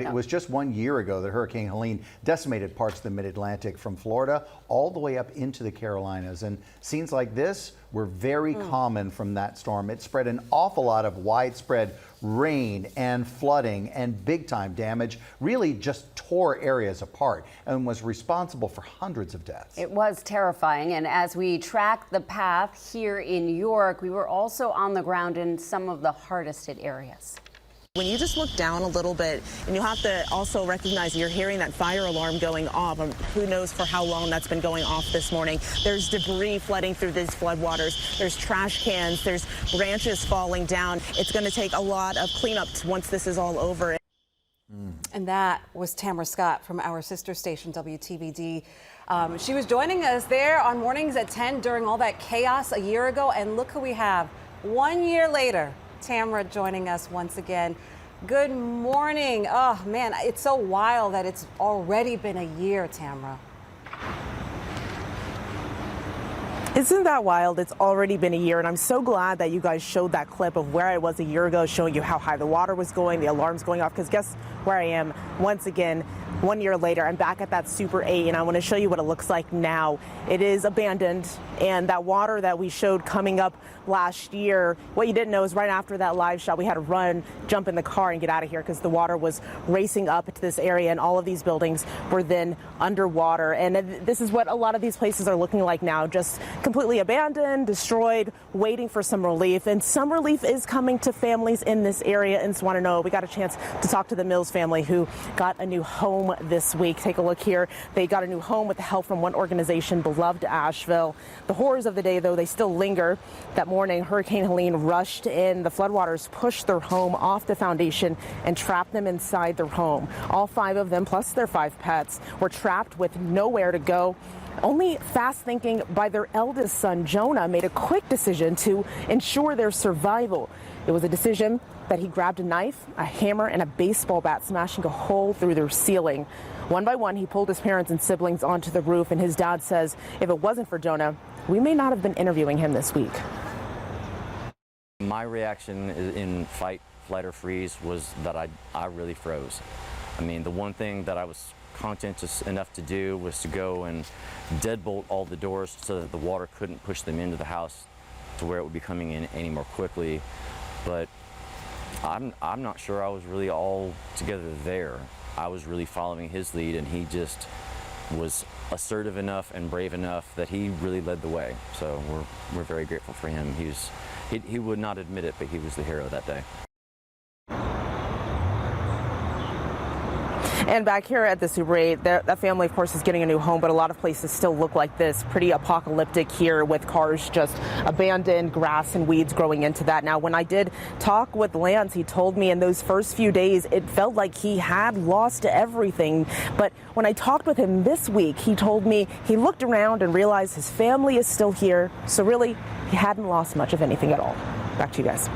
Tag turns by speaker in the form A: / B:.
A: It was just 1 year ago that Hurricane Helene decimated parts of the mid-Atlantic from Florida all the way up into the Carolinas. And scenes like this were very common from that storm. It spread an awful lot of widespread rain and flooding and big-time damage, really just tore areas apart and was responsible for hundreds of deaths.
B: It was terrifying. And as we tracked the path here in New York, we were also on the ground in some of the hardest hit areas.
C: When you just look down a little bit, and you have to also recognize you're hearing that fire alarm going off. Who knows for how long that's been going off this morning. There's debris flooding through these floodwaters. There's trash cans. There's branches falling down. It's going to take a lot of cleanup once this is all over.
D: And that was Tamara Scott from our sister station, WTVD. She was joining us there on mornings at 10 during all that chaos a year ago. And look who we have 1 year later. Tamara joining us once again. Good morning. Oh man, it's so wild that it's already been a year, Tamara.
C: Isn't that wild? It's already been a year, and I'm so glad that you guys showed that clip of where I was a year ago, showing you how high the water was going, the alarms going off, because guess where I am once again 1 year later. I'm back at that Super 8, and I want to show you what it looks like now. It is abandoned, and that water that we showed coming up last year, what you didn't know is right after that live shot, we had to run, jump in the car and get out of here because the water was racing up to this area, and all of these buildings were then underwater. And this is what a lot of these places are looking like now, just completely abandoned, destroyed, waiting for some relief. And some relief is coming to families in this area in Swannanoa. We got a chance to talk to the Mills family who got a new home this week. Take a look here. They got a new home with the help from one organization, Beloved Asheville. The horrors of the day, though, they still linger. That morning, Hurricane Helene rushed in. The floodwaters pushed their home off the foundation and trapped them inside their home. All 5 of them, plus their 5 pets, were trapped with nowhere to go. Only fast thinking by their eldest son, Jonah, made a quick decision to ensure their survival. It was a decision that he grabbed a knife, a hammer, and a baseball bat, smashing a hole through their ceiling. One by one, he pulled his parents and siblings onto the roof, and his dad says if it wasn't for Jonah, we may not have been interviewing him this week.
E: My reaction in fight, flight, or freeze was that I really froze. I mean, the one thing that I was conscientious enough to do was to go and deadbolt all the doors so that the water couldn't push them into the house to where it would be coming in any more quickly. But I'm not sure I was really all together there. I was really following his lead, and he just was assertive enough and brave enough that he really led the way. So we're very grateful for him. He would not admit it, but he was the hero that day.
C: And back here at the Super 8, that family, of course, is getting a new home, but a lot of places still look like this. Pretty apocalyptic here with cars just abandoned, grass and weeds growing into that. Now, when I did talk with Lance, he told me in those first few days, it felt like he had lost everything. But when I talked with him this week, he told me he looked around and realized his family is still here. So really, he hadn't lost much of anything at all. Back to you guys.